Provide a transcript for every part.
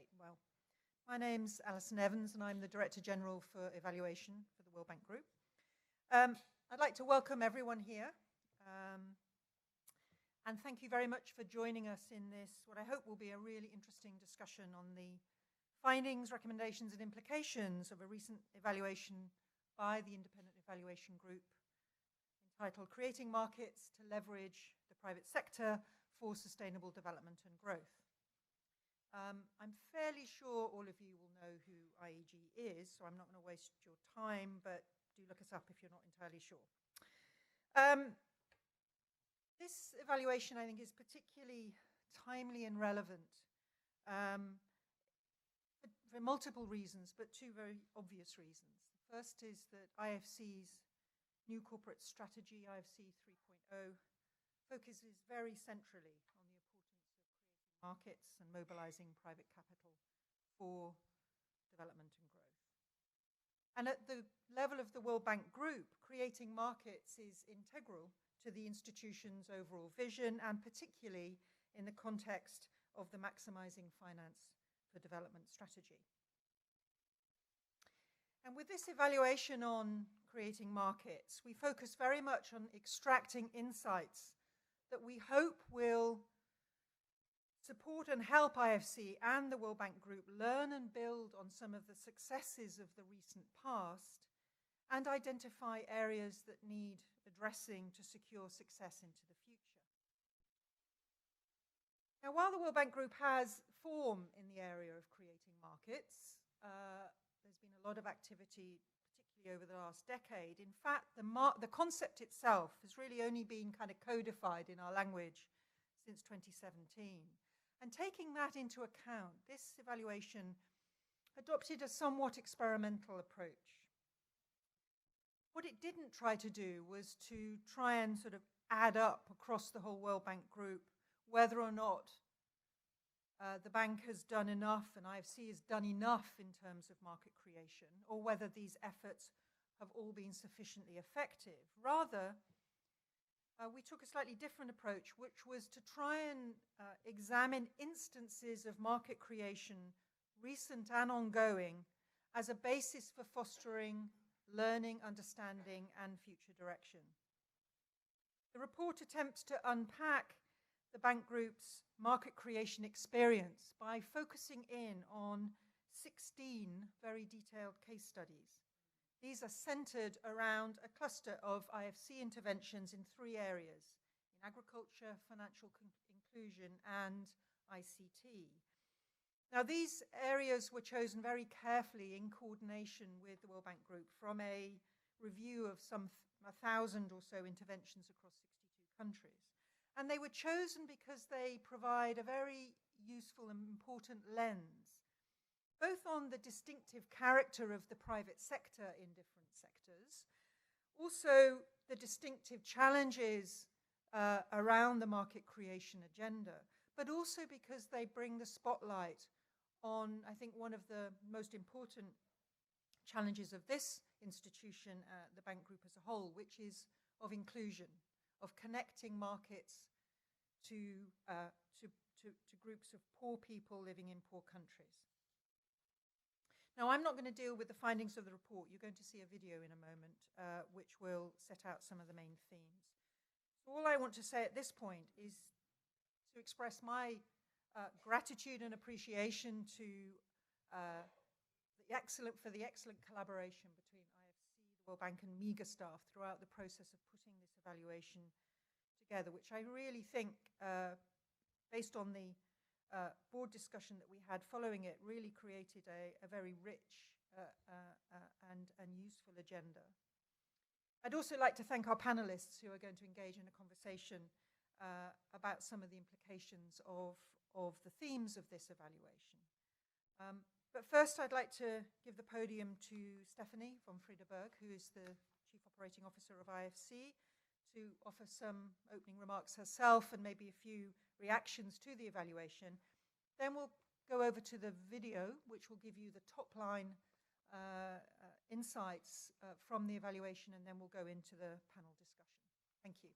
Great. Well, my name's Alison Evans, and I'm the Director General for Evaluation for the World Bank Group. I'd like to welcome everyone here, and thank you very much for joining us in this, what I hope will be a really interesting discussion on the findings, recommendations, and implications of a recent evaluation by the Independent Evaluation Group entitled Creating Markets to Leverage the Private Sector for Sustainable Development and Growth. I'm fairly sure all of you will know who IEG is, so I'm not going to waste your time, but do look us up if you're not entirely sure. This evaluation, I think, is particularly timely and relevant for multiple reasons, but two very obvious reasons. The first is that IFC's new corporate strategy, IFC 3.0, focuses very centrally on the importance of creating markets and mobilizing private capital for development and growth. And at the level of the World Bank Group, creating markets is integral to the institution's overall vision, and particularly in the context of the maximizing finance for development strategy. And with this evaluation on creating markets, we focus very much on extracting insights that we hope will support and help IFC and the World Bank Group learn and build on some of the successes of the recent past and identify areas that need addressing to secure success into the future. Now, while the World Bank Group has form in the area of creating markets, there's been a lot of activity, particularly over the last decade. In fact, the concept itself has really only been kind of codified in our language since 2017. And taking that into account, this evaluation adopted a somewhat experimental approach. What it didn't try to do was to try and sort of add up across the whole World Bank Group whether or not the bank has done enough and IFC has done enough in terms of market creation, or whether these efforts have all been sufficiently effective. Rather, we took a slightly different approach, which was to try and examine instances of market creation, recent and ongoing, as a basis for fostering learning, understanding, and future direction. The report attempts to unpack the Bank Group's market creation experience by focusing in on 16 very detailed case studies. These are centered around a cluster of IFC interventions in three areas: in agriculture, financial inclusion, and ICT. Now, these areas were chosen very carefully in coordination with the World Bank Group from a review of some 1,000 or so interventions across 62 countries. And they were chosen because they provide a very useful and important lens, both on the distinctive character of the private sector in different sectors, also the distinctive challenges around the market creation agenda, but also because they bring the spotlight on, I think, one of the most important challenges of this institution, the Bank Group as a whole, which is of inclusion, of connecting markets to groups of poor people living in poor countries. Now, I'm not going to deal with the findings of the report. You're going to see a video in a moment, which will set out some of the main themes. So all I want to say at this point is to express my gratitude and appreciation to the excellent collaboration between IFC, the World Bank, and MEGA staff throughout the process of putting this evaluation together, which I really think, based on the board discussion that we had following it, really created a very rich and useful agenda. I'd also like to thank our panelists who are going to engage in a conversation about some of the implications of the themes of this evaluation. But first, I'd like to give the podium to Stephanie von Friedeberg, who is the Chief Operating Officer of IFC, to offer some opening remarks herself and maybe a few reactions to the evaluation. Then we'll go over to the video, which will give you the top line insights from the evaluation, and then we'll go into the panel discussion. Thank you.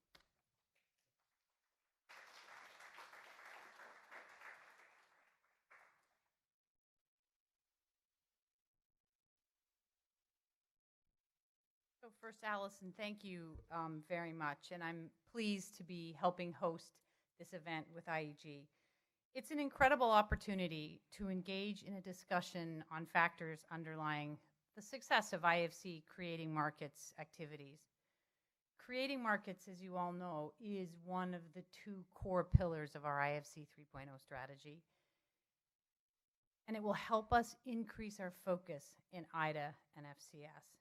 First, Allison, thank you very much, and I'm pleased to be helping host this event with IEG. It's an incredible opportunity to engage in a discussion on factors underlying the success of IFC creating markets activities. Creating markets, as you all know, is one of the two core pillars of our IFC 3.0 strategy, and it will help us increase our focus in IDA and FCS.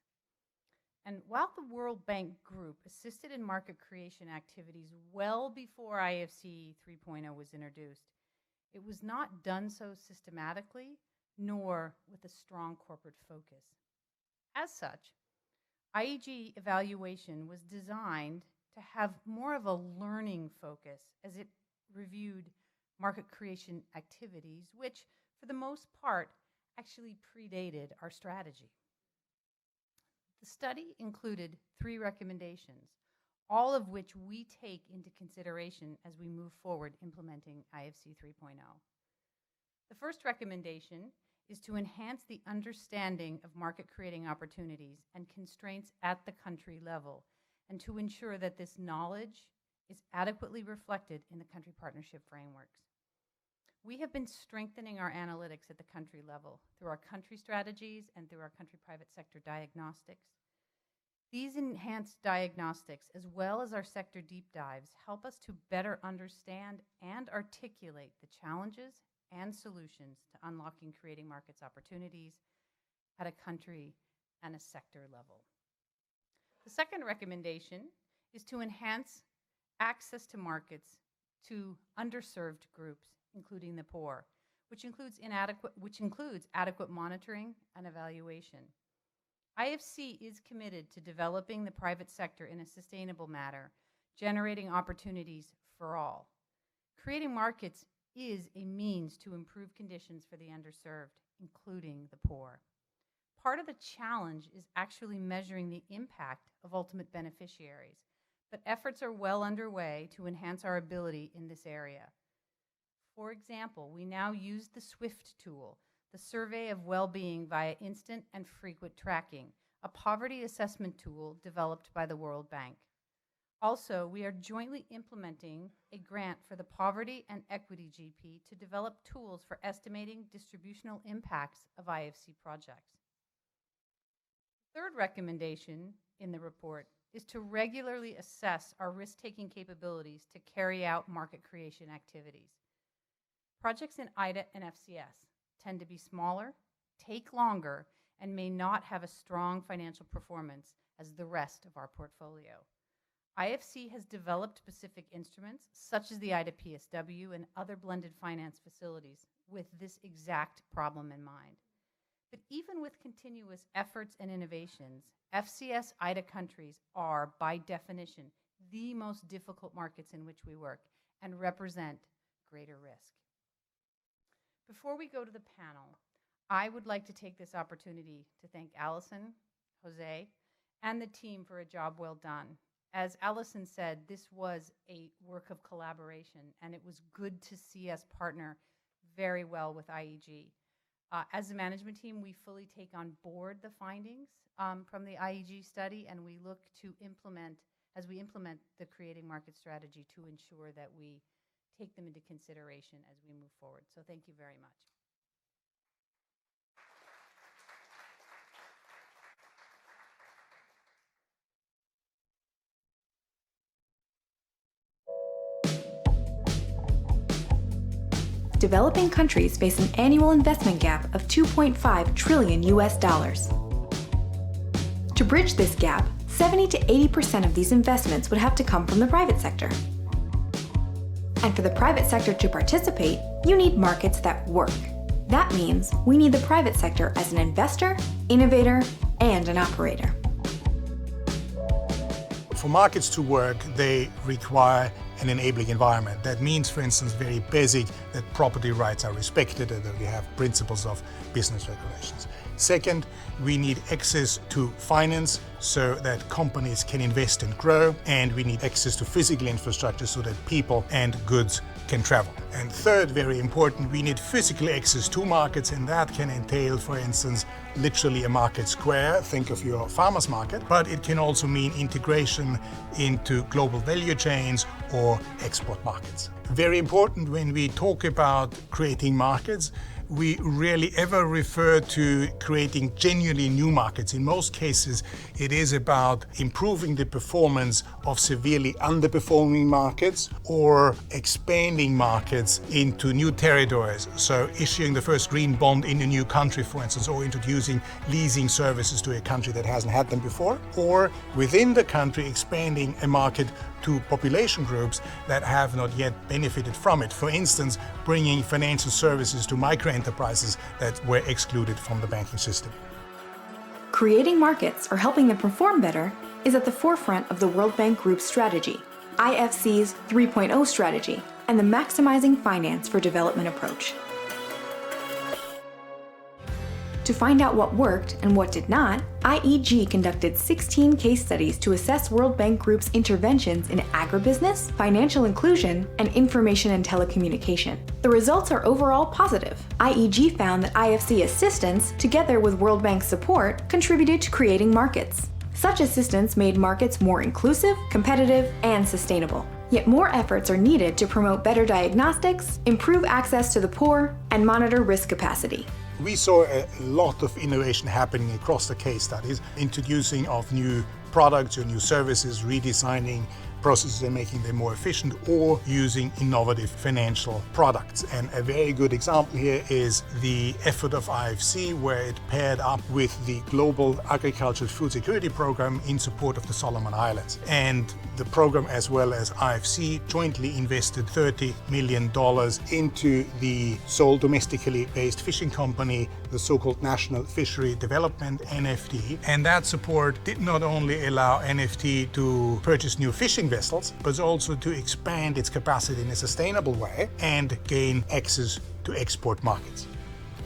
And while the World Bank Group assisted in market creation activities well before IFC 3.0 was introduced, it was not done so systematically nor with a strong corporate focus. As such, IEG Evaluation was designed to have more of a learning focus as it reviewed market creation activities, which, for the most part, actually predated our strategy. The study included 3 recommendations, all of which we take into consideration as we move forward implementing IFC 3.0. The first recommendation is to enhance the understanding of market creating opportunities and constraints at the country level, and to ensure that this knowledge is adequately reflected in the country partnership frameworks. We have been strengthening our analytics at the country level through our country strategies and through our country private sector diagnostics. These enhanced diagnostics, as well as our sector deep dives, help us to better understand and articulate the challenges and solutions to unlocking creating markets opportunities at a country and a sector level. The second recommendation is to enhance access to markets to underserved groups, including the poor, which includes adequate monitoring and evaluation. IFC is committed to developing the private sector in a sustainable manner, generating opportunities for all. Creating markets is a means to improve conditions for the underserved, including the poor. Part of the challenge is actually measuring the impact of ultimate beneficiaries, but efforts are well underway to enhance our ability in this area. For example, we now use the SWIFT tool, the Survey of Well-Being via Instant and Frequent Tracking, a poverty assessment tool developed by the World Bank. Also, we are jointly implementing a grant for the Poverty and Equity GP to develop tools for estimating distributional impacts of IFC projects. Third recommendation in the report is to regularly assess our risk-taking capabilities to carry out market creation activities. Projects in IDA and FCS tend to be smaller, take longer, and may not have a strong financial performance as the rest of our portfolio. IFC has developed specific instruments, such as the IDA PSW and other blended finance facilities, with this exact problem in mind. But even with continuous efforts and innovations, FCS IDA countries are, by definition, the most difficult markets in which we work and represent greater risk. Before we go to the panel, I would like to take this opportunity to thank Allison, Jose, and the team for a job well done. As Allison said, this was a work of collaboration, and it was good to see us partner very well with IEG. As a management team, we fully take on board the findings from the IEG study, and we look to implement the creating market strategy to ensure that we take them into consideration as we move forward. So thank you very much. Developing countries face an annual investment gap of $2.5 trillion US. To bridge this gap, 70 to 80% of these investments would have to come from the private sector. And for the private sector to participate, you need markets that work. That means we need the private sector as an investor, innovator, and an operator. For markets to work, they require an enabling environment. That means, for instance, very basic, that property rights are respected and that we have principles of business regulations. Second, we need access to finance so that companies can invest and grow, and we need access to physical infrastructure so that people and goods can travel. And third, very important, we need physical access to markets, and that can entail, for instance, literally a market square, think of your farmer's market, but it can also mean integration into global value chains or export markets. Very important when we talk about creating markets, we rarely ever refer to creating genuinely new markets. In most cases, it is about improving the performance of severely underperforming markets or expanding markets into new territories. So issuing the first green bond in a new country, for instance, or introducing leasing services to a country that hasn't had them before, or within the country expanding a market to population groups that have not yet benefited from it. For instance, bringing financial services to micro enterprises that were excluded from the banking system. Creating markets or helping them perform better is at the forefront of the World Bank Group's strategy, IFC's 3.0 strategy, and the Maximizing Finance for Development approach. To find out what worked and what did not, IEG conducted 16 case studies to assess World Bank Group's interventions in agribusiness, financial inclusion, and information and telecommunication. The results are overall positive. IEG found that IFC assistance, together with World Bank support, contributed to creating markets. Such assistance made markets more inclusive, competitive, and sustainable. Yet more efforts are needed to promote better diagnostics, improve access to the poor, and monitor risk capacity. We saw a lot of innovation happening across the case studies, introducing of new products or new services, redesigning processes and making them more efficient, or using innovative financial products. And a very good example here is the effort of IFC, where it paired up with the Global Agricultural Food Security Program in support of the Solomon Islands. And the program, as well as IFC, jointly invested $30 million into the sole domestically based fishing company, the so-called National Fishery Development, NFT. And that support did not only allow NFT to purchase new fishing vessels, but also to expand its capacity in a sustainable way and gain access to export markets.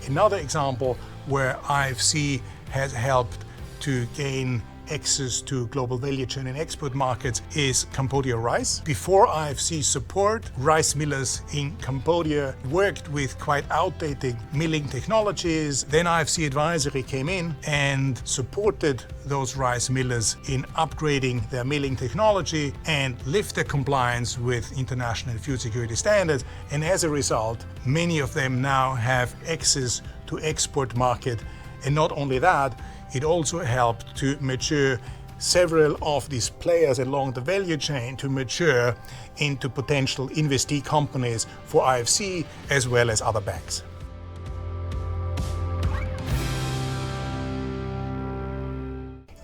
Another example where IFC has helped to gain access to global value chain and export markets is Cambodia rice. Before IFC's support, rice millers in Cambodia worked with quite outdated milling technologies. Then IFC Advisory came in and supported those rice millers in upgrading their milling technology and lift their compliance with international food security standards. And as a result, many of them now have access to export market. And not only that, it also helped to mature several of these players along the value chain to mature into potential investee companies for IFC as well as other banks.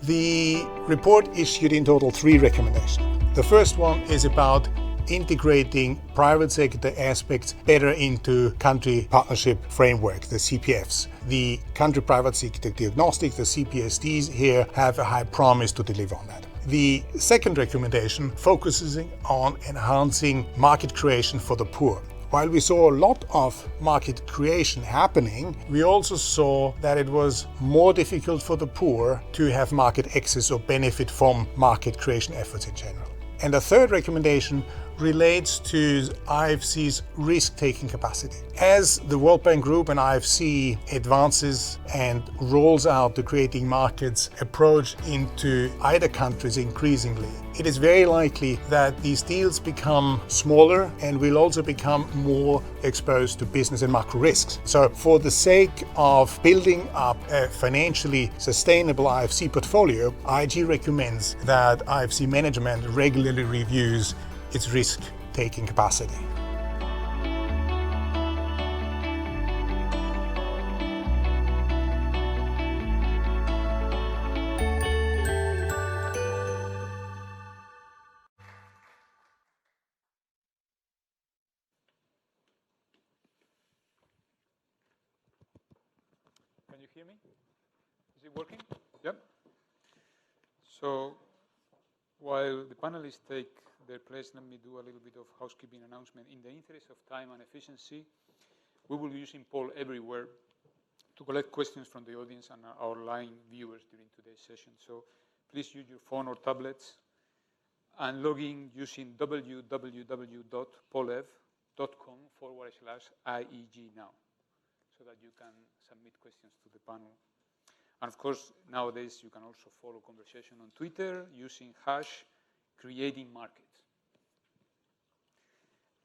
The report issued in total 3 recommendations. The first one is about integrating private sector aspects better into country partnership framework, the CPFs. The country private sector diagnostics, the CPSDs, here have a high promise to deliver on that. The second recommendation focuses on enhancing market creation for the poor. While we saw a lot of market creation happening, we also saw that it was more difficult for the poor to have market access or benefit from market creation efforts in general. And the third recommendation relates to IFC's risk-taking capacity. As the World Bank Group and IFC advances and rolls out the creating markets approach into either countries increasingly, it is very likely that these deals become smaller and will also become more exposed to business and macro risks. So for the sake of building up a financially sustainable IFC portfolio, IEG recommends that IFC management regularly reviews its risk-taking capacity. Can you hear me? Is it working? Yep. So while the panelists take their place, let me do a little bit of housekeeping announcement. In the interest of time and efficiency, we will be using poll everywhere to collect questions from the audience and our live viewers during today's session. So please use your phone or tablets and log in using www.polev.com/IEG now, so that you can submit questions to the panel. And of course, nowadays you can also follow conversation on Twitter using #CreatingMarkets.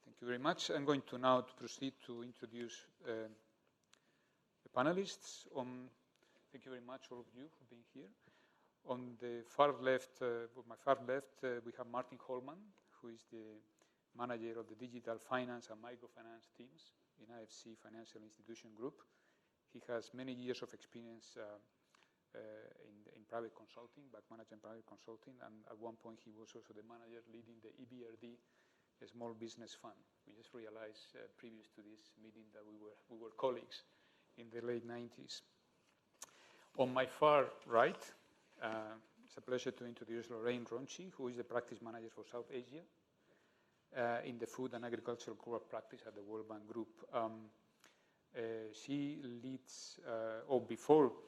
Thank you very much. I'm going to now proceed to introduce the panelists. Thank you very much, all of you, for being here. On the far left, my far left, we have Martin Holman, who is the manager of the digital finance and microfinance teams in IFC Financial Institution Group. He has many years of experience in private consulting, back management private consulting, and at one point he was also the manager leading the EBRD, a small business fund. We just realized previous to this meeting that we were colleagues in the late 90s. On my far right, it's a pleasure to introduce Lorraine Ronchi, who is the practice manager for South Asia in the Food and Agricultural Core Practice at the World Bank Group. She leads,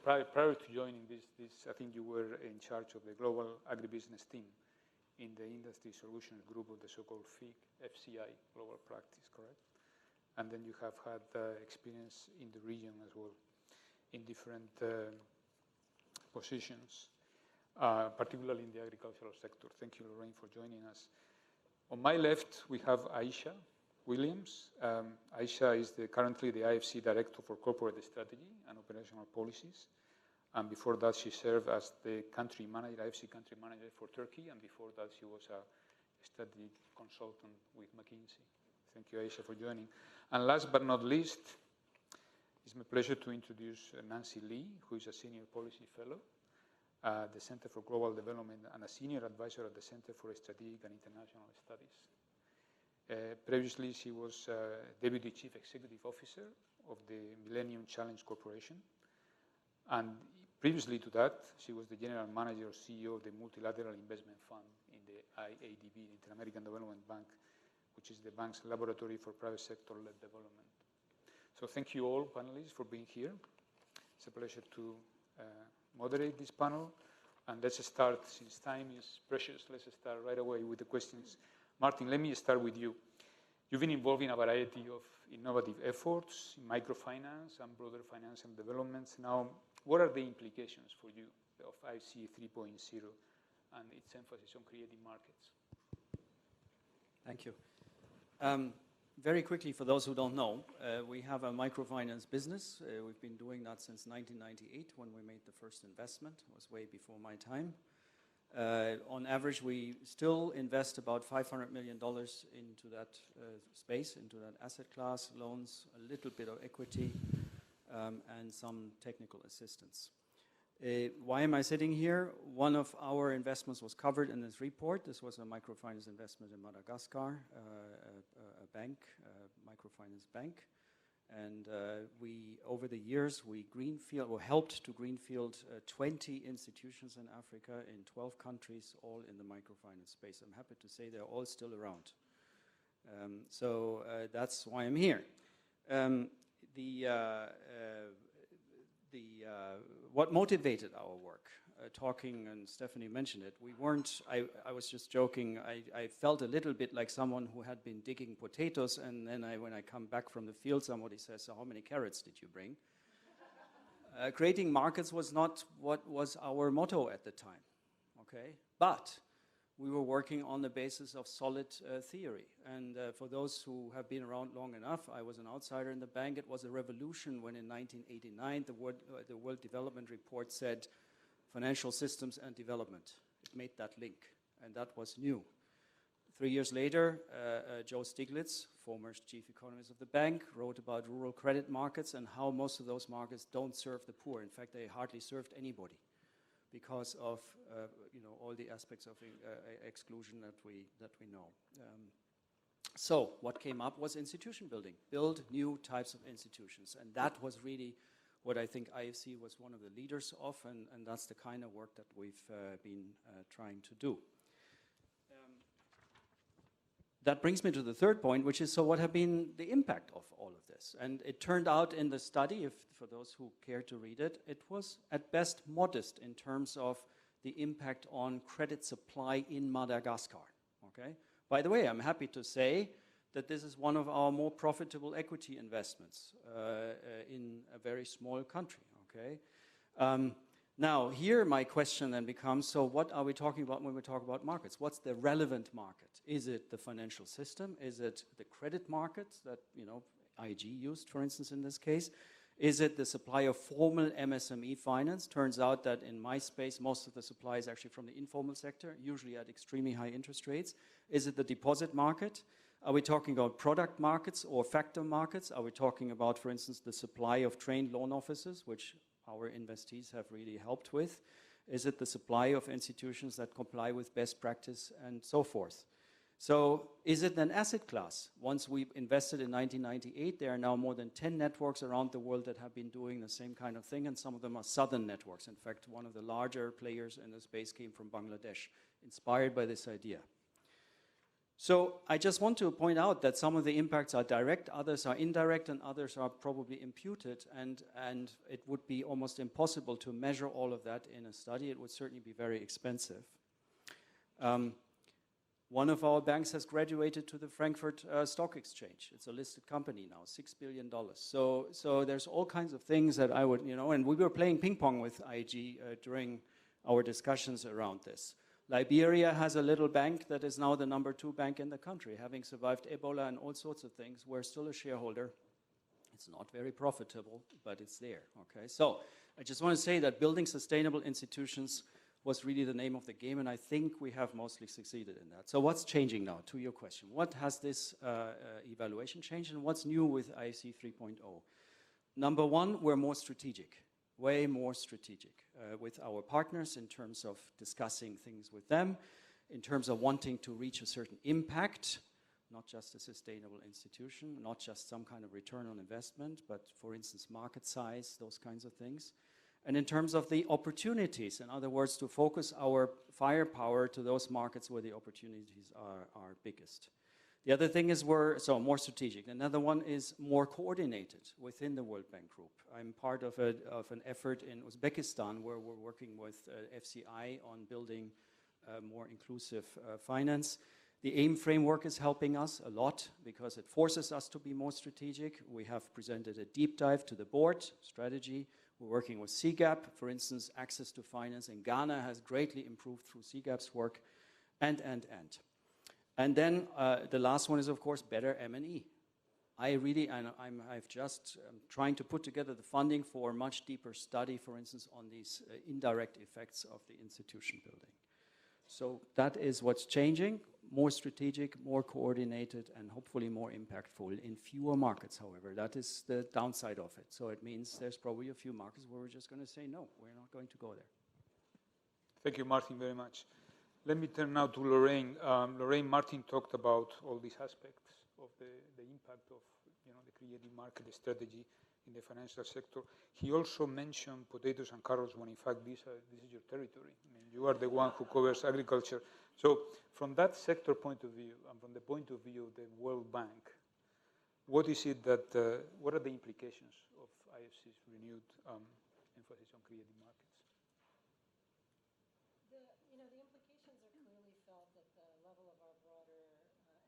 prior to joining this, I think you were in charge of the Global Agribusiness team in the Industry Solutions Group of the so-called FCI Global Practice, correct? And then you have had experience in the region as well, in different positions, particularly in the agricultural sector. Thank you, Lorraine, for joining us. On my left, we have Aisha Williams. Aisha is currently the IFC Director for Corporate Strategy and Operational Policies. And before that, she served as the country manager, IFC country manager for Turkey. And before that, she was a strategic consultant with McKinsey. Thank you, Aisha, for joining. And last but not least, it's my pleasure to introduce Nancy Lee, who is a senior policy fellow at the Center for Global Development and a senior advisor at the Center for Strategic and International Studies. Previously, she was Deputy Chief Executive Officer of the Millennium Challenge Corporation. And previously to that, she was the General Manager or CEO of the Multilateral Investment Fund in the IADB, the Inter-American Development Bank, which is the bank's laboratory for private sector-led development. So thank you all, panelists, for being here. It's a pleasure to moderate this panel. And let's start, since time is precious, let's start right away with the questions. Martin, let me start with you. You've been involved in a variety of innovative efforts in microfinance and broader financial developments. Now, what are the implications for you of IFC 3.0 and its emphasis on creating markets? Thank you. Very quickly, for those who don't know, we have a microfinance business. We've been doing that since 1998 when we made the first investment. It was way before my time. On average, we still invest about $500 million into that space, into that asset class, loans, a little bit of equity, and some technical assistance. Why am I sitting here? One of our investments was covered in this report. This was a microfinance investment in Madagascar, a bank, a microfinance bank. And over the years, we helped to greenfield 20 institutions in Africa in 12 countries, all in the microfinance space. I'm happy to say they're all still around. So that's why I'm here. What motivated our work, talking, and Stephanie mentioned it, I was just joking, I felt a little bit like someone who had been digging potatoes, and then when I come back from the field, somebody says, so how many carrots did you bring? Creating markets was not what was our motto at the time, okay? But we were working on the basis of solid theory. And for those who have been around long enough, I was an outsider in the bank. It was a revolution when in 1989, the World Development Report said financial systems and development. It made that link, and that was new. 3 years later, Joe Stiglitz, former chief economist of the bank, wrote about rural credit markets and how most of those markets don't serve the poor. In fact, they hardly served anybody, because of all the aspects of exclusion that we know. So what came up was institution building. Build new types of institutions. And that was really what I think IFC was one of the leaders of, and that's the kind of work that we've been trying to do. that brings me to the third point, which is, so what have been the impact of all of this? And it turned out in the study, for those who care to read it, it was at best modest in terms of the impact on credit supply in Madagascar, okay? By the way, I'm happy to say that this is one of our more profitable equity investments in a very small country, okay? Now, here my question then becomes, so what are we talking about when we talk about markets? What's the relevant market? Is it the financial system? Is it the credit markets that, you know, IEG used, for instance, in this case? Is it the supply of formal MSME finance? Turns out that in my space, most of the supply is actually from the informal sector, usually at extremely high interest rates. Is it the deposit market? Are we talking about product markets or factor markets? Are we talking about, for instance, the supply of trained loan officers, which our investees have really helped with? Is it the supply of institutions that comply with best practice and so forth? So is it an asset class? Once we invested in 1998, there are now more than 10 networks around the world that have been doing the same kind of thing, and some of them are southern networks. In fact, one of the larger players in the space came from Bangladesh, inspired by this idea. So I just want to point out that some of the impacts are direct, others are indirect, and others are probably imputed, and it would be almost impossible to measure all of that in a study. It would certainly be very expensive. One of our banks has graduated to the Frankfurt Stock Exchange. It's a listed company now, $6 billion. So there's all kinds of things that I would, you know, and we were playing ping pong with IEG during our discussions around this. Liberia has a little bank that is now the #2 bank in the country, having survived Ebola and all sorts of things. We're still a shareholder. It's not very profitable, but it's there, okay? So I just want to say that building sustainable institutions was really the name of the game, and I think we have mostly succeeded in that. So what's changing now, to your question? What has this evaluation changed, and what's new with IFC 3.0? Number one, we're more strategic. Way more strategic with our partners in terms of discussing things with them, in terms of wanting to reach a certain impact, not just a sustainable institution, not just some kind of return on investment, but for instance, market size, those kinds of things. And in terms of the opportunities, in other words, to focus our firepower to those markets where the opportunities are biggest. The other thing is so more strategic. Another one is more coordinated within the World Bank Group. I'm part of an effort in Uzbekistan where we're working with FCI on building more inclusive finance. The AIM framework is helping us a lot because it forces us to be more strategic. We have presented a deep dive to the board strategy. We're working with CGAP. For instance, access to finance in Ghana has greatly improved through CGAP's work, and. And then the last one is, of course, better M&E. I'm just trying to put together the funding for a much deeper study, for instance, on these indirect effects of the institution building. So that is what's changing, more strategic, more coordinated, and hopefully more impactful in fewer markets, however. That is the downside of it. So it means there's probably a few markets where we're just going to say, no, we're not going to go there. Thank you, Martin, very much. Let me turn now to Lorraine. Lorraine, Martin talked about all these aspects of the impact of the creative market strategy in the financial sector. He also mentioned potatoes and carrots when in fact this is your territory. I mean, you are the one who covers agriculture. So from that sector point of view and from the point of view of the World Bank, what is it that, what are the implications of IFC's renewed emphasis on creative markets? The implications are clearly felt at the level of our broader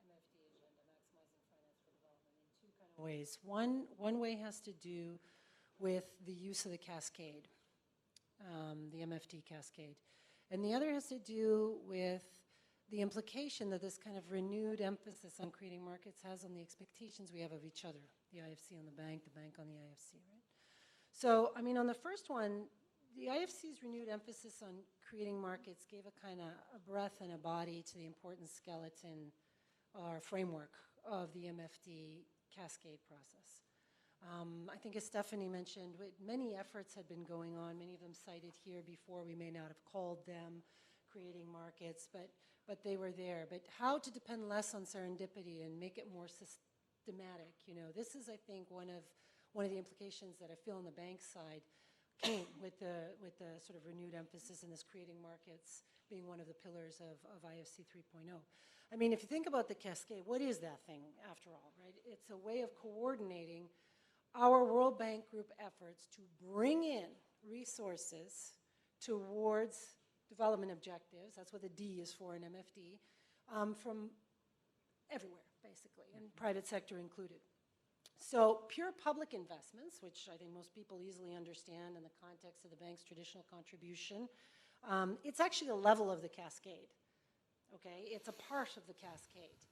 MFD agenda, maximizing finance for development, in two kind of ways. One way has to do with the use of the cascade, the MFD cascade. And the other has to do with the implication that this kind of renewed emphasis on creating markets has on the expectations we have of each other, the IFC on the bank on the IFC, right? So, I mean, on the first one, the IFC's renewed emphasis on creating markets gave a kind of a breath and a body to the important skeleton or framework of the MFD cascade process. I think as Stephanie mentioned, many efforts had been going on, many of them cited here before. We may not have called them creating markets, but they were there. But how to depend less on serendipity and make it more systematic, this is, I think, one of the implications that I feel on the bank side came with the sort of renewed emphasis in this creating markets being one of the pillars of IFC 3.0. I mean, if you think about the cascade, what is that thing after all, right? It's a way of coordinating our World Bank Group efforts to bring in resources towards development objectives, that's what the D is for in MFD, from everywhere, basically, and private sector included. So pure public investments, which I think most people easily understand in the context of the bank's traditional contribution, it's actually the level of the cascade, okay? It's a part of the cascade.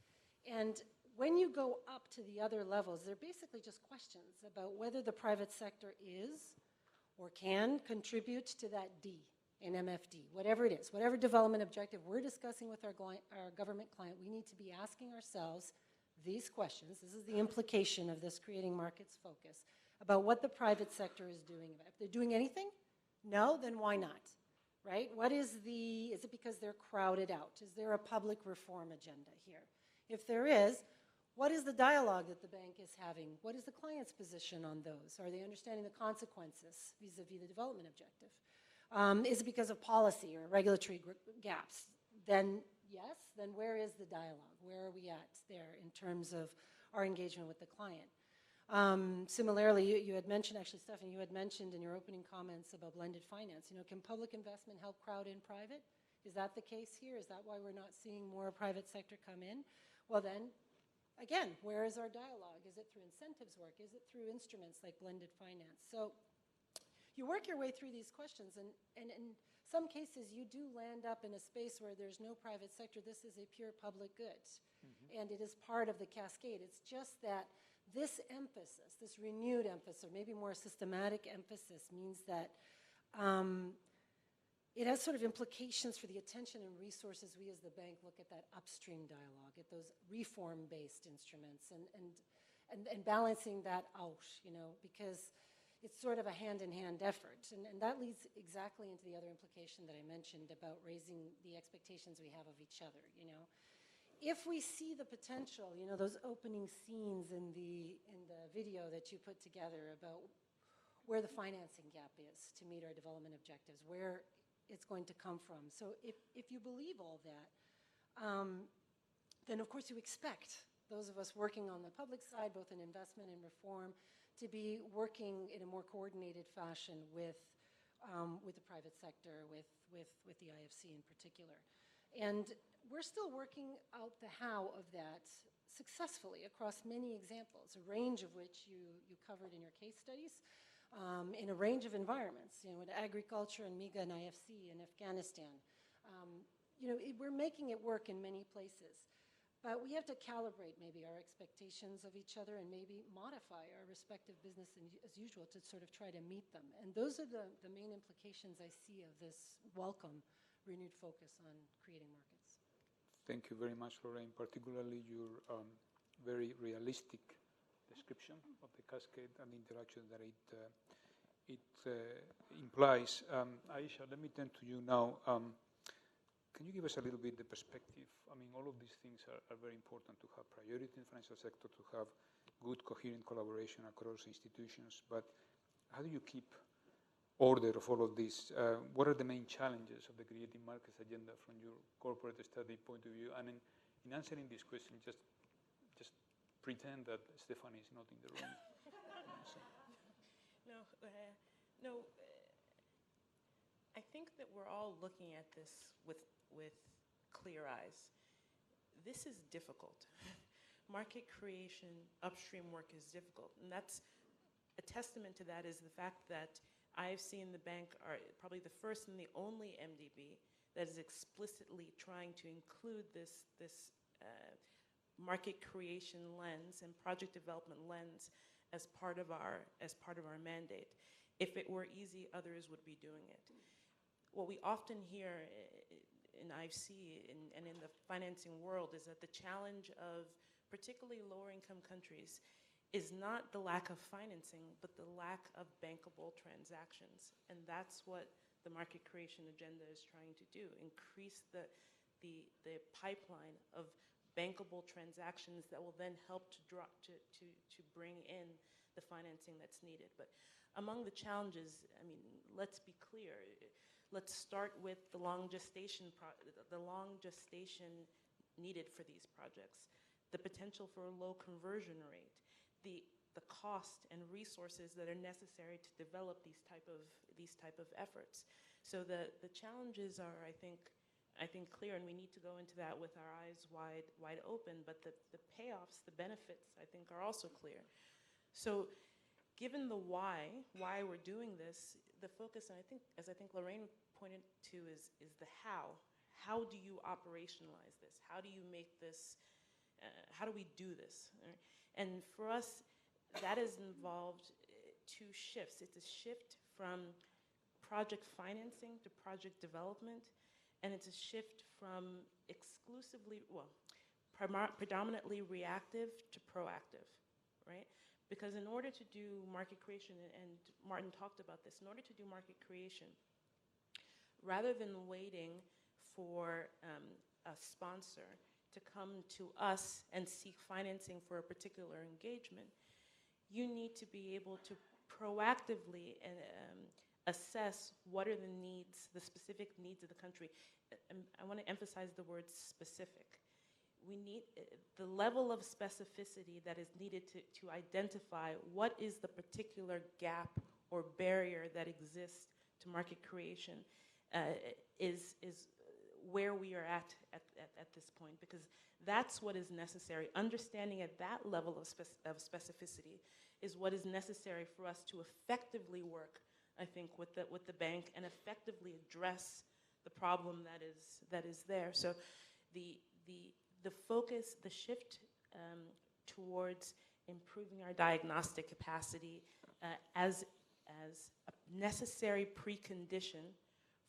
And when you go up to the other levels, they're basically just questions about whether the private sector is or can contribute to that D in MFD, whatever it is, whatever development objective we're discussing with our government client, we need to be asking ourselves these questions. This is the implication of this creating markets focus about what the private sector is doing. If they're doing anything, no, then why not, right? What is it because they're crowded out? Is there a public reform agenda here? If there is, what is the dialogue that the bank is having? What is the client's position on those? Are they understanding the consequences vis-a-vis the development objective? Is it because of policy or regulatory gaps? Then yes, then where is the dialogue? Where are we at there in terms of our engagement with the client? Similarly, you had mentioned, actually, Stephanie, you had mentioned in your opening comments about blended finance. You know, can public investment help crowd in private? Is that the case here? Is that why we're not seeing more private sector come in? Well then, again, where is our dialogue? Is it through incentives work? Is it through instruments like blended finance? So you work your way through these questions, and in some cases you do land up in a space where there's no private sector. This is a pure public good, and it is part of the cascade. It's just that this emphasis, this renewed emphasis, or maybe more systematic emphasis, means that it has sort of implications for the attention and resources we as the bank look at that upstream dialogue, at those reform-based instruments, and balancing that out, you know, because it's sort of a hand-in-hand effort. And that leads exactly into the other implication that I mentioned about raising the expectations we have of each other, you know. If we see the potential, you know, those opening scenes in the video that you put together about where the financing gap is to meet our development objectives, where it's going to come from. So if you believe all that, then of course you expect those of us working on the public side, both in investment and reform, to be working in a more coordinated fashion with the private sector, with the IFC in particular. And we're still working out the how of that successfully across many examples, a range of which you covered in your case studies, in a range of environments, you know, in agriculture and MIGA and IFC in Afghanistan. You know, we're making it work in many places. But we have to calibrate maybe our expectations of each other and maybe modify our respective business as usual to sort of try to meet them. And those are the main implications I see of this welcome renewed focus on creating markets. Thank you very much, Lorraine, particularly your very realistic description of the cascade and the interaction that it implies. Aisha, let me turn to you now. Can you give us a little bit the perspective? I mean, all of these things are very important to have priority in the financial sector, to have good, coherent collaboration across institutions. But how do you keep order of all of this? What are the main challenges of the creating markets agenda from your corporate study point of view? And in answering this question, just pretend that Stephanie is not in the room. No. I think that we're all looking at this with clear eyes. This is difficult. Market creation, upstream work is difficult. And that's a testament to that is the fact that IFC and the bank are probably the first and the only MDB that is explicitly trying to include this market creation lens and project development lens as part of our mandate. If it were easy, others would be doing it. What we often hear in IFC and in the financing world is that the challenge of particularly lower income countries is not the lack of financing, but the lack of bankable transactions. And that's what the market creation agenda is trying to do, increase the pipeline of bankable transactions that will then help to bring in the financing that's needed. But among the challenges, I mean, let's be clear. Let's start with the long gestation needed for these projects, the potential for a low conversion rate, the cost and resources that are necessary to develop these type of efforts. So the challenges are, I think clear, and we need to go into that with our eyes wide open, but the payoffs, the benefits, I think are also clear. So given the why we're doing this, the focus, and I think Lorraine pointed to, is the how. How do you operationalize this? How do you make this, how do we do this? Right? And for us, that has involved two shifts. It's a shift from project financing to project development, and it's a shift from predominantly reactive to proactive, right? Because in order to do market creation, and Martin talked about this, in order to do market creation, rather than waiting for a sponsor to come to us and seek financing for a particular engagement, you need to be able to proactively assess what are the needs, the specific needs of the country. I want to emphasize the word specific. We need the level of specificity that is needed to identify what is the particular gap or barrier that exists to market creation is where we are at this point, because that's what is necessary. Understanding at that level of specificity is what is necessary for us to effectively work, I think, with the bank and effectively address the problem that is there. So the focus, the shift towards improving our diagnostic capacity as a necessary precondition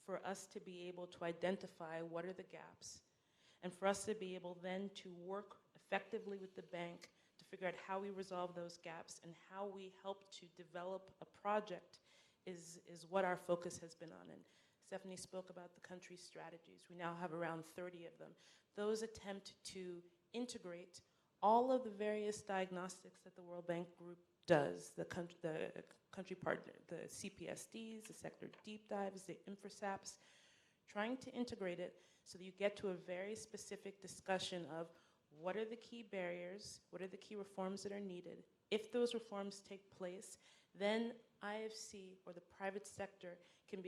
for us to be able to identify what are the gaps, and for us to be able then to work effectively with the bank to figure out how we resolve those gaps and how we help to develop a project is what our focus has been on. And Stephanie spoke about the country strategies. We now have around 30 of them. Those attempt to integrate all of the various diagnostics that the World Bank Group does, the country partner, the CPSDs, the sector deep dives, the InfraSAPs, trying to integrate it so that you get to a very specific discussion of what are the key barriers, what are the key reforms that are needed. If those reforms take place, then IFC or the private sector can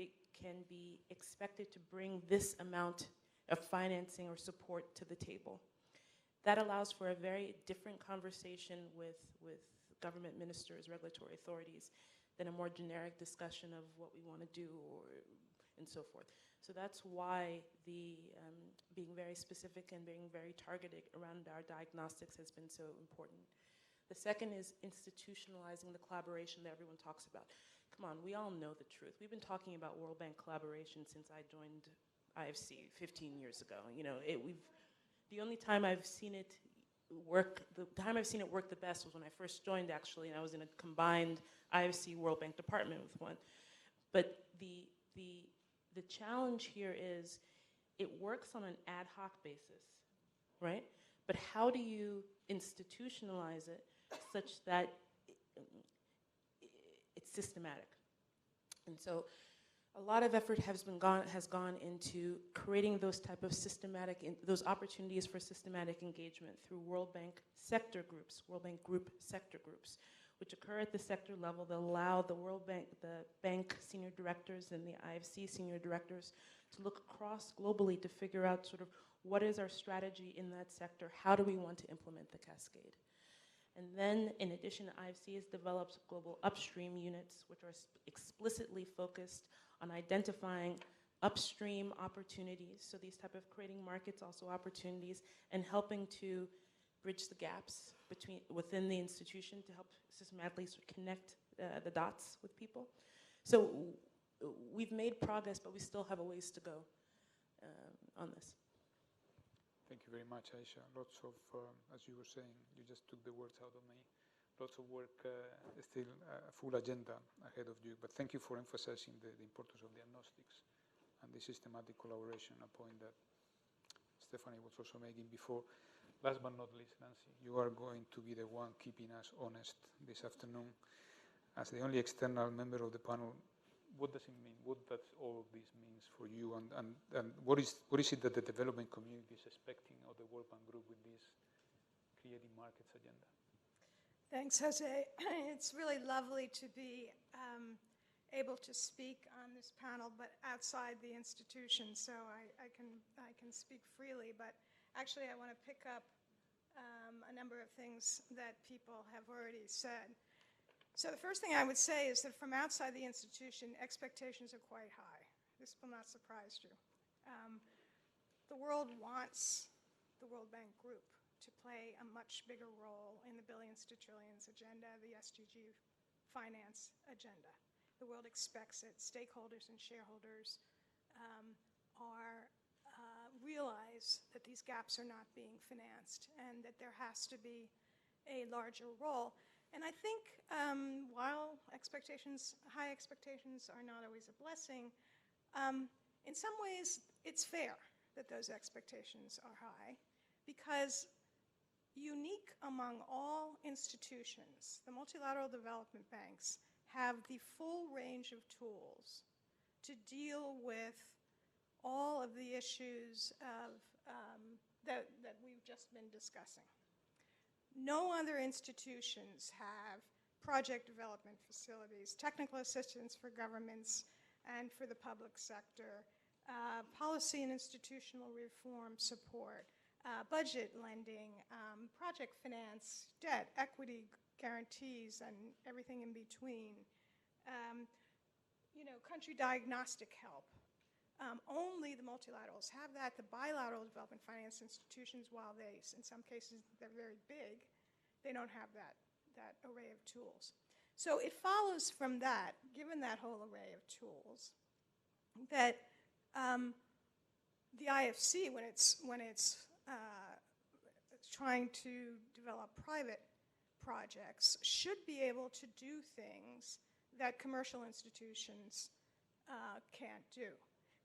be expected to bring this amount of financing or support to the table. That allows for a very different conversation with government ministers, regulatory authorities, than a more generic discussion of what we want to do and so forth. So that's why being very specific and being very targeted around our diagnostics has been so important. The second is institutionalizing the collaboration that everyone talks about. Come on, we all know the truth. We've been talking about World Bank collaboration since I joined IFC 15 years ago. You know, the only time I've seen it work, the time I've seen it work the best was when I first joined, actually, and I was in a combined IFC World Bank department with one. But the challenge here is it works on an ad hoc basis, right? But how do you institutionalize it such that it's systematic? And so a lot of effort has gone into creating those type of those opportunities for systematic engagement through World Bank sector groups, World Bank group sector groups, which occur at the sector level that allow the World Bank, the bank senior directors and the IFC senior directors to look across globally to figure out sort of what is our strategy in that sector, how do we want to implement the cascade. And then, in addition, IFC has developed global upstream units, which are explicitly focused on identifying upstream opportunities, so these type of creating markets, also opportunities, and helping to bridge the gaps within the institution to help systematically sort of connect the dots with people. So we've made progress, but we still have a ways to go on this. Thank you very much, Aisha. Lots of, as you were saying, you just took the words out of me. Lots of work, still a full agenda ahead of you. But thank you for emphasizing the importance of diagnostics and the systematic collaboration, a point that Stephanie was also making before. Last but not least, Nancy, you are going to be the one keeping us honest this afternoon. As the only external member of the panel, what does it mean? What does all of this means for you? And what is it that the development community is expecting of the World Bank Group with this creating markets agenda? Thanks, Jose. It's really lovely to be able to speak on this panel, but outside the institution, so I can speak freely. But actually, I want to pick up a number of things that people have already said. So the first thing I would say is that from outside the institution, expectations are quite high. This will not surprise you. The world wants the World Bank Group to play a much bigger role in the billions to trillions agenda, the SDG finance agenda. The world expects it. Stakeholders and shareholders realize that these gaps are not being financed and that there has to be a larger role. And I think while high expectations are not always a blessing, in some ways it's fair that those expectations are high, because unique among all institutions, the multilateral development banks have the full range of tools to deal with all of the issues that we've just been discussing. No other institutions have project development facilities, technical assistance for governments and for the public sector, policy and institutional reform support, budget lending, project finance, debt, equity guarantees, and everything in between. Country diagnostic help. Only the multilaterals have that. The bilateral development finance institutions, while they, in some cases, they're very big, they don't have that array of tools. So it follows from that, given that whole array of tools, that the IFC, when it's trying to develop private projects, should be able to do things that commercial institutions can't do.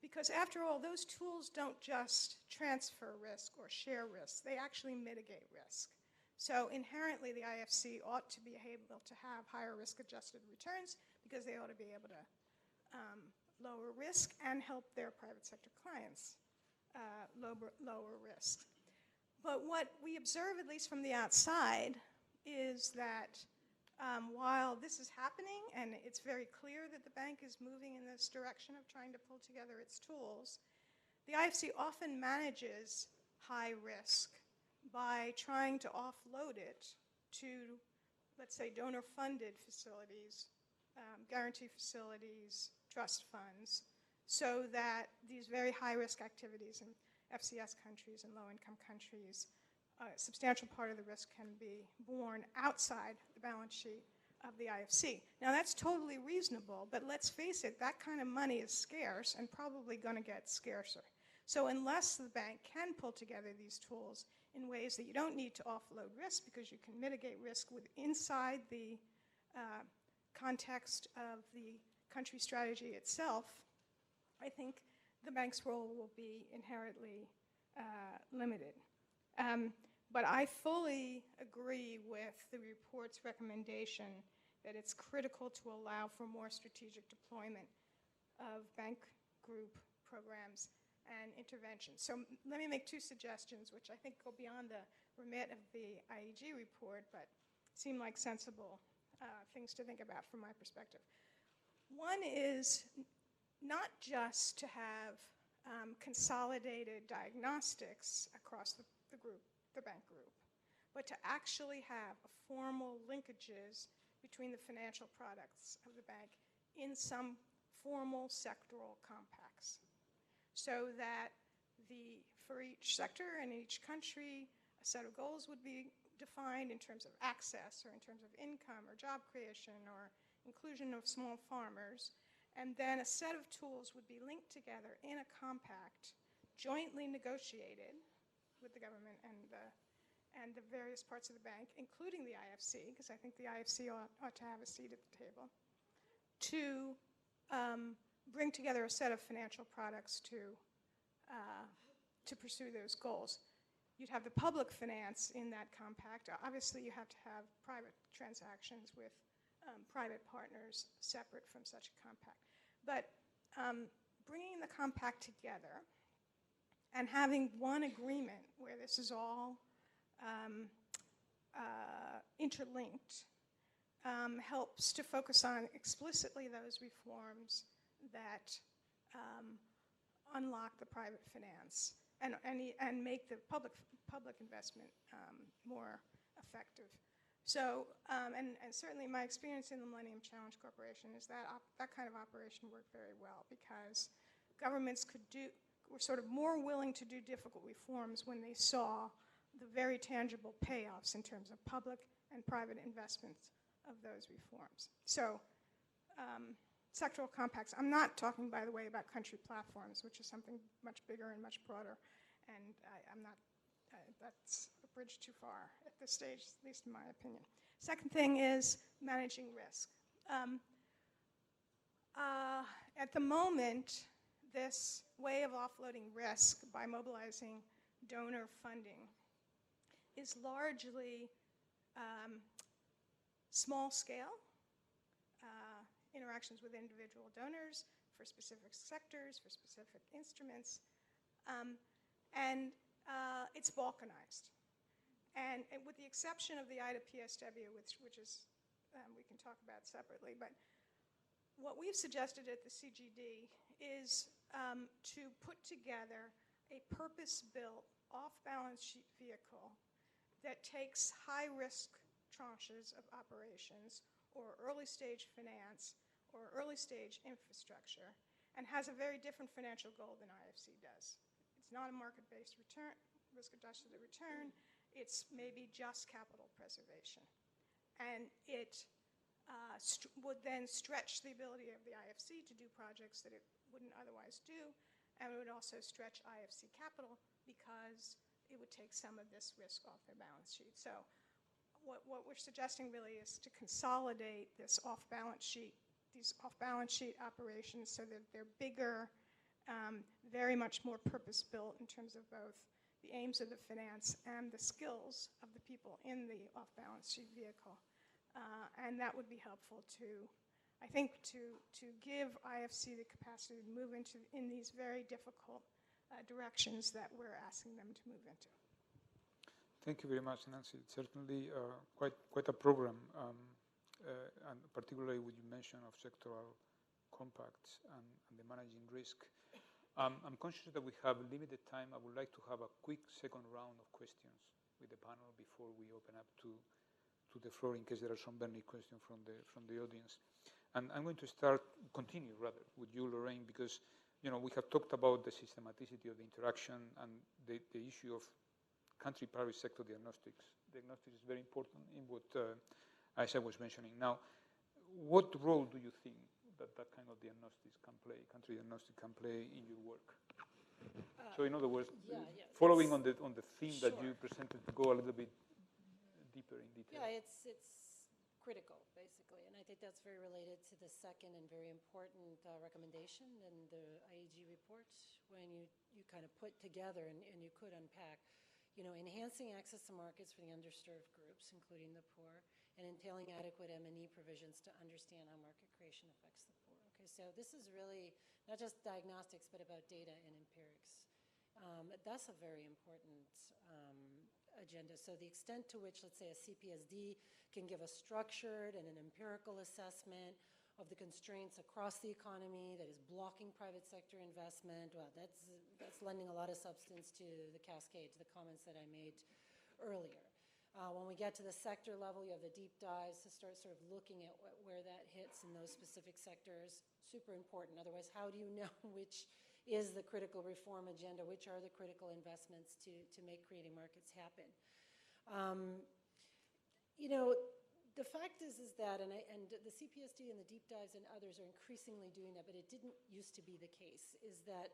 Because after all, those tools don't just transfer risk or share risk, they actually mitigate risk. So inherently, the IFC ought to be able to have higher risk-adjusted returns, because they ought to be able to lower risk and help their private sector clients lower risk. But what we observe, at least from the outside, is that while this is happening, and it's very clear that the bank is moving in this direction of trying to pull together its tools, the IFC often manages high risk by trying to offload it to, let's say, donor-funded facilities, guarantee facilities, trust funds, so that these very high-risk activities in FCS countries and low-income countries, a substantial part of the risk can be borne outside the balance sheet of the IFC. Now, that's totally reasonable, but let's face it, that kind of money is scarce and probably going to get scarcer. So unless the bank can pull together these tools in ways that you don't need to offload risk, because you can mitigate risk inside the context of the country strategy itself, I think the bank's role will be inherently limited. But I fully agree with the report's recommendation that it's critical to allow for more strategic deployment of bank group programs and interventions. So let me make two suggestions, which I think go beyond the remit of the IEG report, but seem like sensible things to think about from my perspective. One is not just to have consolidated diagnostics across the group, the bank group, but to actually have formal linkages between the financial products of the bank in some formal sectoral compacts, so that for each sector and each country, a set of goals would be defined in terms of access, or in terms of income or job creation or inclusion of small farmers, and then a set of tools would be linked together in a compact, jointly negotiated with the government and the various parts of the bank, including the IFC, because I think the IFC ought to have a seat at the table, to bring together a set of financial products to pursue those goals. You'd have the public finance in that compact. Obviously, you have to have private transactions with private partners separate from such a compact. But bringing the compact together and having one agreement where this is all interlinked helps to focus on explicitly those reforms that unlock the private finance and make the public investment more effective. So, and certainly my experience in the Millennium Challenge Corporation is that that kind of operation worked very well because governments were sort of more willing to do difficult reforms when they saw the very tangible payoffs in terms of public and private investments of those reforms. So, sectoral compacts. I'm not talking, by the way, about country platforms, which is something much bigger and much broader, and I'm not, that's a bridge too far at this stage, at least in my opinion. Second thing is managing risk. At the moment, this way of offloading risk by mobilizing donor funding is largely small scale interactions with individual donors for specific sectors, for specific instruments, and it's balkanized. And with the exception of the IDA PSW, which is, we can talk about separately, but what we've suggested at the CGD is to put together a purpose-built, off-balance sheet vehicle that takes high-risk tranches of operations or early-stage finance or early-stage infrastructure and has a very different financial goal than IFC does. It's not a market-based return, risk-adjusted return. It's maybe just capital preservation. And it would then stretch the ability of the IFC to do projects that it wouldn't otherwise do, and it would also stretch IFC capital because it would take some of this risk off their balance sheet. So what we're suggesting really is to consolidate this these off-balance sheet operations so that they're bigger, very much more purpose-built in terms of both the aims of the finance and the skills of the people in the off-balance sheet vehicle. And that would be helpful to, I think, to give IFC the capacity to move in these very difficult directions that we're asking them to move into. Thank you very much, Nancy. It's certainly quite a program, and particularly what you mentioned of sectoral compacts and the managing risk. I'm conscious that we have limited time. I would like to have a quick second round of questions with the panel before we open up to the floor in case there are some burning questions from the audience. And I'm going to continue with you, Lorraine, because we have talked about the systematicity of the interaction and the issue of country private sector diagnostics. Diagnostics is very important in what Aisha was mentioning. Now, what role do you think that kind of diagnostics can play, country diagnostic can play in your work? So in other words, following on the theme that you presented, to go a little bit deeper in detail. Yeah, it's critical, basically, and I think that's very related to the second and very important recommendation in the IEG report when you kind of put together and you could unpack, enhancing access to markets for the underserved groups, including the poor, and entailing adequate M&E provisions to understand how market creation affects the poor. Okay, so this is really not just diagnostics, but about data and empirics. That's a very important agenda. So the extent to which, let's say, a CPSD can give a structured and an empirical assessment of the constraints across the economy that is blocking private sector investment, well, that's lending a lot of substance to the cascade, to the comments that I made earlier. When we get to the sector level, you have the deep dives to start sort of looking at where that hits in those specific sectors. Super important. Otherwise, how do you know which is the critical reform agenda, which are the critical investments to make creating markets happen? The fact is that, and the CPSD and the deep dives and others are increasingly doing that, but it didn't used to be the case, is that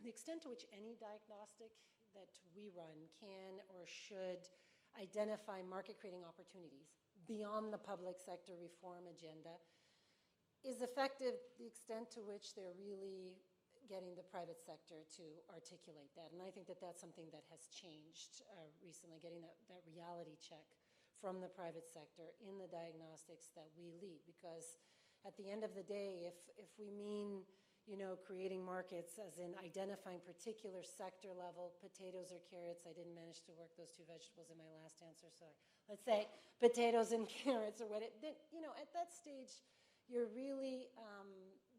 the extent to which any diagnostic that we run can or should identify market creating opportunities beyond the public sector reform agenda is effective the extent to which they're really getting the private sector to articulate that. And I think that that's something that has changed recently, getting that reality check from the private sector in the diagnostics that we lead, because at the end of the day, if we mean, you know, creating markets as in identifying particular sector level, potatoes or carrots, I didn't manage to work those two vegetables in my last answer, so let's say potatoes and carrots or what, then, you know, at that stage, you're really,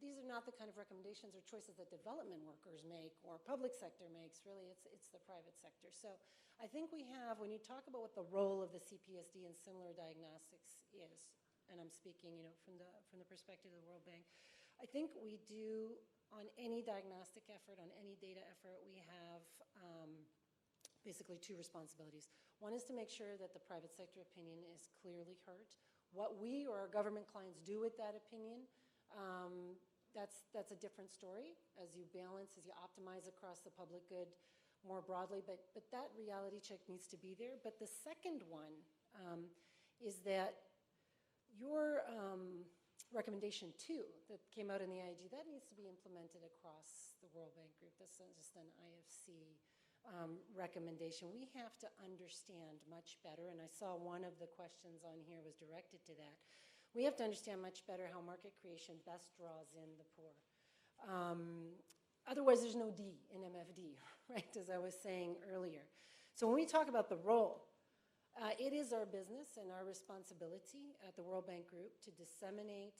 these are not the kind of recommendations or choices that development workers make or public sector makes. Really, it's the private sector. So I think we have, when you talk about what the role of the CPSD and similar diagnostics is, and I'm speaking, you know, from the perspective of the World Bank, I think we do, on any diagnostic effort, on any data effort, we have basically two responsibilities. One is to make sure that the private sector opinion is clearly heard. What we or our government clients do with that opinion, that's a different story as you balance, as you optimize across the public good more broadly, but that reality check needs to be there. But the second one is that your recommendation 2 that came out in the IEG, that needs to be implemented across the World Bank Group. That's not just an IFC recommendation. We have to understand much better, and I saw one of the questions on here was directed to that. We have to understand much better how market creation best draws in the poor. Otherwise, there's no D in MFD, right, as I was saying earlier. So when we talk about the role, it is our business and our responsibility at the World Bank Group to disseminate,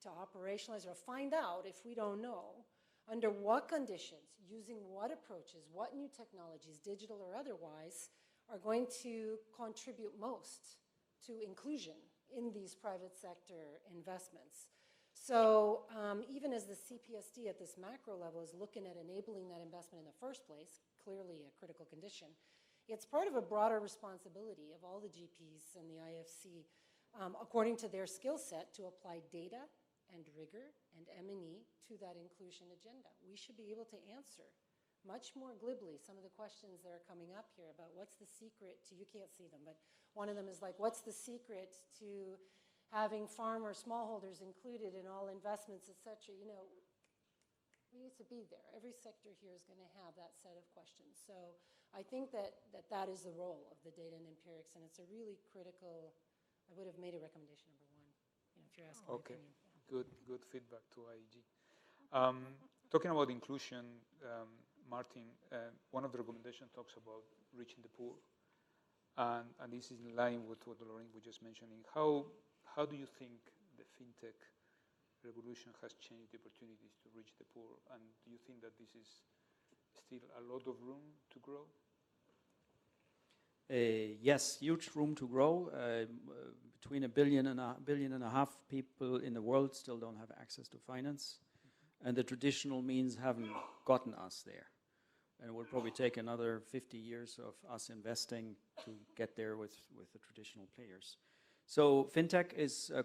to operationalize, or find out, if we don't know, under what conditions, using what approaches, what new technologies, digital or otherwise, are going to contribute most to inclusion in these private sector investments. So even as the CPSD at this macro level is looking at enabling that investment in the first place, clearly a critical condition, it's part of a broader responsibility of all the GPs and the IFC, according to their skill set, to apply data and rigor and M&E to that inclusion agenda. We should be able to answer much more glibly some of the questions that are coming up here about what's the secret to, you can't see them, but one of them is like, what's the secret to having farmer smallholders included in all investments, et cetera? You know, we need to be there. Every sector here is going to have that set of questions. So I think that is the role of the data and empirics, and it's a really critical, I would have made a recommendation number 1, you know, if you're asking my opinion. Yeah. Good feedback to IEG. Talking about inclusion, Martin, one of the recommendations talks about reaching the poor, and this is in line with what Lorraine was just mentioning. How do you think the fintech revolution has changed the opportunities to reach the poor, and do you think that this is still a lot of room to grow? Yes, huge room to grow. Between 1.5 billion and 1.5 billion people in the world still don't have access to finance, and the traditional means haven't gotten us there. And it will probably take another 50 years of us investing to get there with the traditional players. So fintech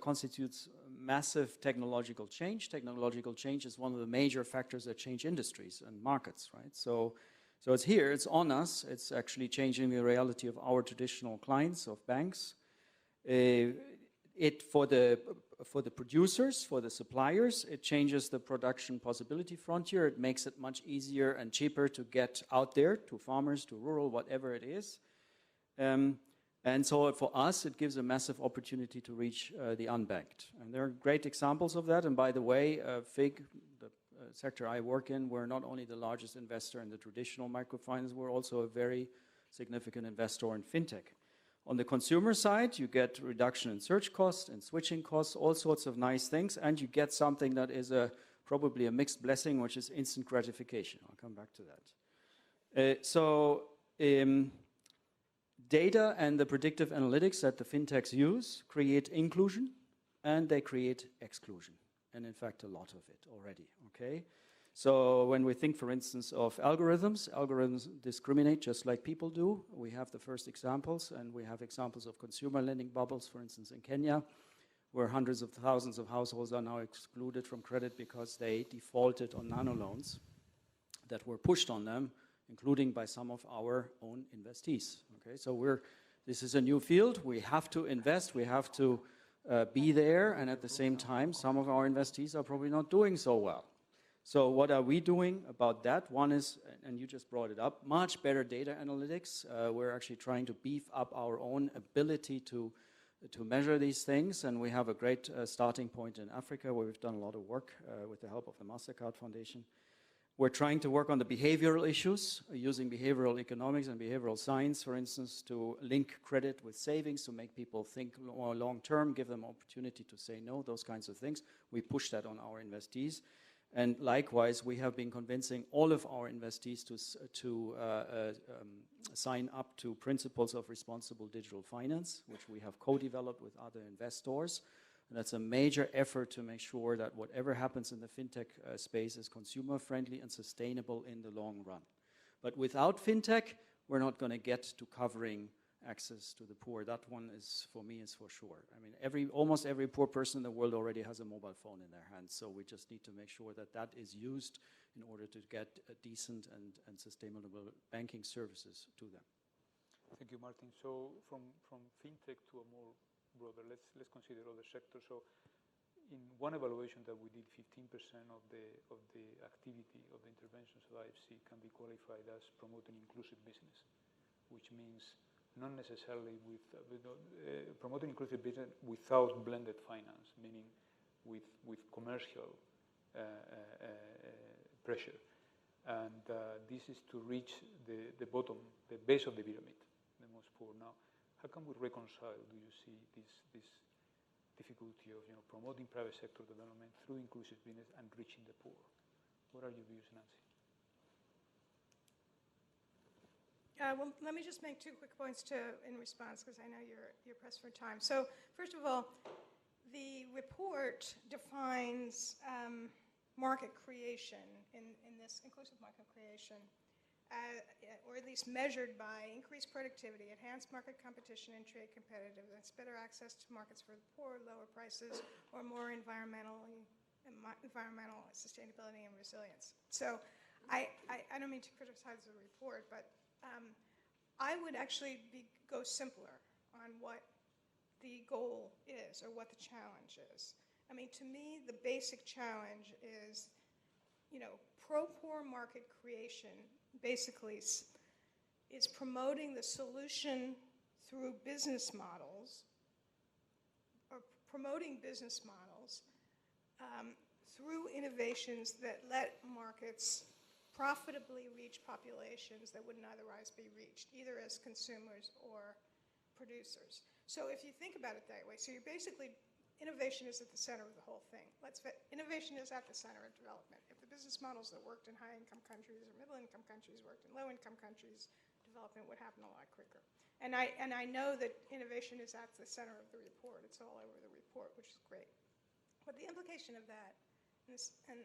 constitutes massive technological change. Technological change is one of the major factors that change industries and markets, right? So it's here, it's on us. It's actually changing the reality of our traditional clients, of banks. For the producers, for the suppliers, it changes the production possibility frontier. It makes it much easier and cheaper to get out there to farmers, to rural, whatever it is. And so for us, it gives a massive opportunity to reach the unbanked. And there are great examples of that. And by the way, FIG, the sector I work in, we're not only the largest investor in the traditional microfinance, we're also a very significant investor in fintech. On the consumer side, you get reduction in search costs and switching costs, all sorts of nice things, and you get something that is probably a mixed blessing, which is instant gratification. I'll come back to that. Data and the predictive analytics that the fintechs use create inclusion, and they create exclusion, and in fact, a lot of it already, okay? So when we think, for instance, of algorithms discriminate just like people do. We have the first examples, and we have examples of consumer lending bubbles, for instance, in Kenya, where hundreds of thousands of households are now excluded from credit because they defaulted on nano loans that were pushed on them, including by some of our own investees. Okay, so this is a new field. We have to invest. We have to be there, and at the same time, some of our investees are probably not doing so well. So what are we doing about that? One is, and you just brought it up, much better data analytics. We're actually trying to beef up our own ability to to measure these things, and we have a great starting point in Africa where we've done a lot of work with the help of the MasterCard Foundation. We're trying to work on the behavioral issues, using behavioral economics and behavioral science, for instance, to link credit with savings, to make people think more long-term, give them opportunity to say no, those kinds of things. We push that on our investees. And likewise, we have been convincing all of our investees to sign up to Principles of Responsible Digital Finance, which we have co-developed with other investors. And that's a major effort to make sure that whatever happens in the fintech space is consumer-friendly and sustainable in the long run. But without fintech, we're not going to get to covering access to the poor. That one is, for me, is for sure. I mean, almost every poor person in the world already has a mobile phone in their hands, so we just need to make sure that that is used in order to get decent and sustainable banking services to them. Thank you, Martin. So from fintech to a more broader, let's consider other sectors. So in one evaluation that we did, 15% of the activity of the interventions of IFC can be qualified as promoting inclusive business, which means not necessarily promoting inclusive business without blended finance, meaning with commercial pressure. And this is to reach the bottom, the base of the pyramid, the most poor. Now, how can we reconcile, do you see, this difficulty of promoting private sector development through inclusive business and reaching the poor? What are your views, Nancy? Well, let me just make 2 quick points in response, because I know you're pressed for time. So, first of all, the report defines market creation in this inclusive market creation, or at least measured by increased productivity, enhanced market competition and trade competitiveness, better access to markets for the poor, lower prices, or more environmental sustainability and resilience. So I don't mean to criticize the report, but I would actually go simpler on what the goal is or what the challenge is. I mean, to me, the basic challenge is, pro-poor market creation basically is promoting the solution through business models, or promoting business models through innovations that let markets profitably reach populations that wouldn't otherwise be reached, either as consumers or producers. So if you think about it that way, so you're basically, innovation is at the center of the whole thing. Innovation is at the center of development. If the business models that worked in high-income countries or middle-income countries worked in low-income countries, development would happen a lot quicker. And I know that innovation is at the center of the report. It's all over the report, which is great. But the implication of that, and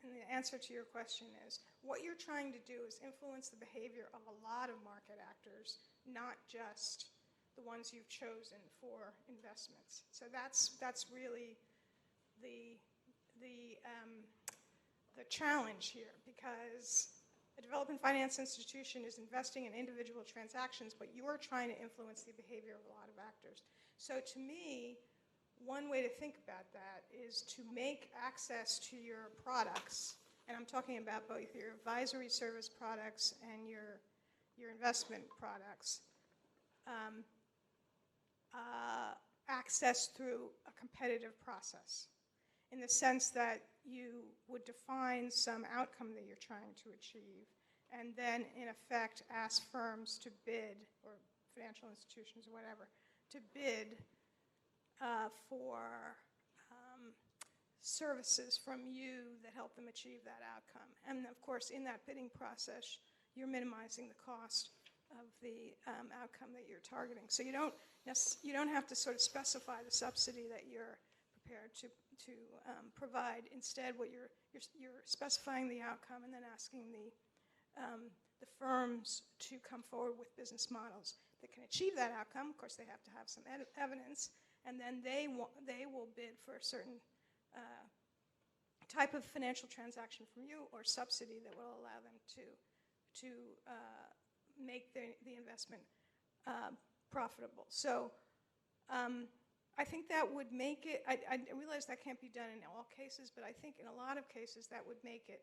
the answer to your question is, what you're trying to do is influence the behavior of a lot of market actors, not just the ones you've chosen for investments. So that's really the challenge here, because a development finance institution is investing in individual transactions, but you're trying to influence the behavior of a lot of actors. So to me, one way to think about that is to make access to your products, and I'm talking about both your advisory service products and your investment products, access through a competitive process, in the sense that you would define some outcome that you're trying to achieve, and then in effect ask firms to bid, or financial institutions or whatever, to bid for services from you that help them achieve that outcome. And of course, in that bidding process, you're minimizing the cost of the outcome that you're targeting. So you don't have to sort of specify the subsidy that you're prepared to provide. Instead, what you're specifying the outcome and then asking the firms to come forward with business models that can achieve that outcome. Of course, they have to have some evidence, and then they will bid for a certain type of financial transaction from you, or subsidy that will allow them to make the investment profitable. So I think that would make it, I realize that can't be done in all cases, but I think in a lot of cases that would make it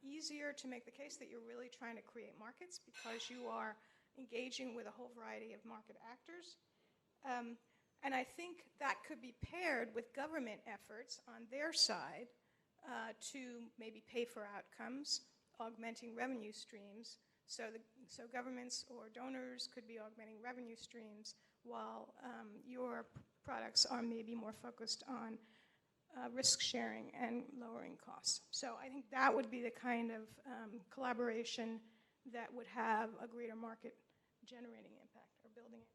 easier to make the case that you're really trying to create markets, because you are engaging with a whole variety of market actors. And I think that could be paired with government efforts on their side to maybe pay for outcomes, augmenting revenue streams. So governments or donors could be augmenting revenue streams while your products are maybe more focused on risk sharing and lowering costs. So I think that would be the kind of collaboration that would have a greater market generating impact or building it.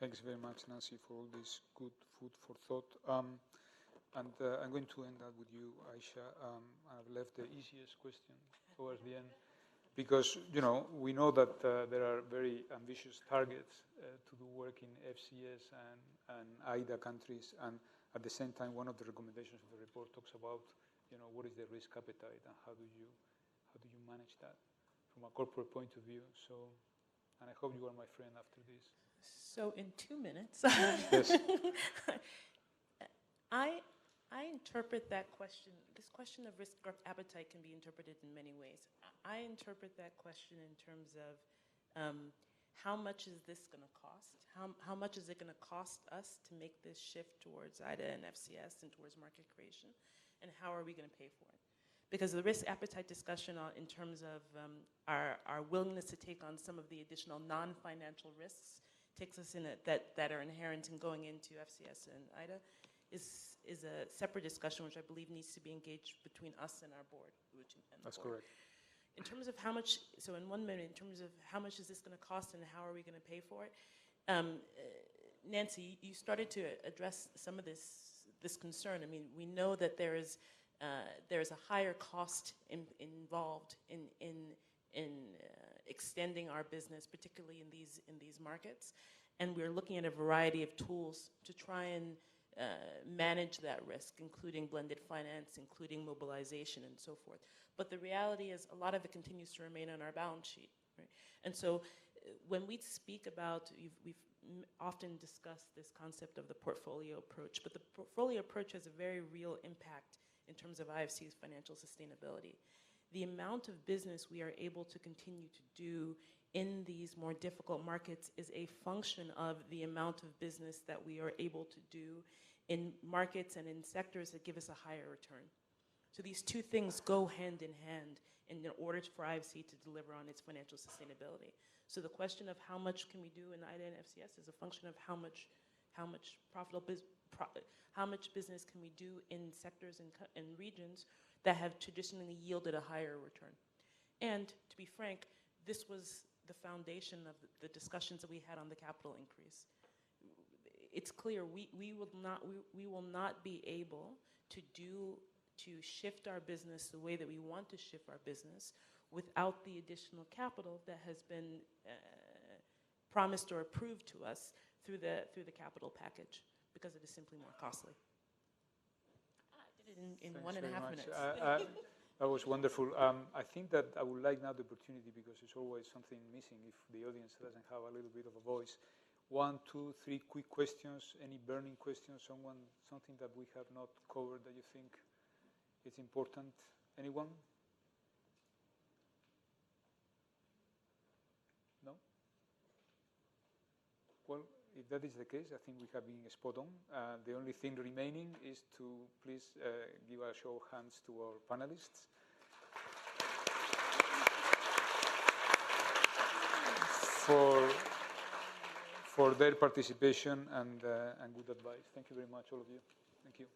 Thanks very much, Nancy, for all this good food for thought. And I'm going to end up with you, Aisha. I've left the easiest question towards the end because, we know that there are very ambitious targets to do work in FCS and IDA countries. And at the same time, one of the recommendations of the report talks about, what is the risk appetite and how do you manage that from a corporate point of view. So, and I hope you are my friend after this. So in 2 minutes, Yes. I interpret that question, this question of risk appetite can be interpreted in many ways. I interpret that question in terms of how much is this going to cost? How much is it going to cost us to make this shift towards IDA and FCS and towards market creation? And how are we going to pay for it? Because the risk appetite discussion in terms of our willingness to take on some of the additional non-financial risks takes us in that are inherent in going into FCS and IDA is a separate discussion which I believe needs to be engaged between us and our board. That's correct. In terms of how much, so in 1 minute, in terms of how much is this going to cost and how are we going to pay for it, Nancy, you started to address some of this concern. I mean, we know that there is a higher cost involved in extending our business, particularly in these markets, and we're looking at a variety of tools to try and manage that risk, including blended finance, including mobilization, and so forth. But the reality is a lot of it continues to remain on our balance sheet, right? And so when we speak about, we've often discussed this concept of the portfolio approach, but the portfolio approach has a very real impact in terms of IFC's financial sustainability. The amount of business we are able to continue to do in these more difficult markets is a function of the amount of business that we are able to do in markets and in sectors that give us a higher return. So these two things go hand in hand in order for IFC to deliver on its financial sustainability. So the question of how much can we do in IDA and FCS is a function of how much business can we do in sectors and regions that have traditionally yielded a higher return. And to be frank, this was the foundation of the discussions that we had on the capital increase. It's clear we will not be able to shift our business the way that we want to shift our business without the additional capital that has been promised or approved to us through the capital package, because it is simply more costly. I did it in 1.5 minutes. That was wonderful. I think that I would like now the opportunity, because it's always something missing if the audience doesn't have a little bit of a voice. 1, 2, 3 quick questions. Any burning questions? Something that we have not covered that you think is important? Anyone? No? Well, if that is the case, I think we have been spot on. The only thing remaining is to please give a show of hands to our panelists. For their participation and good advice. Thank you very much, all of you. Thank you.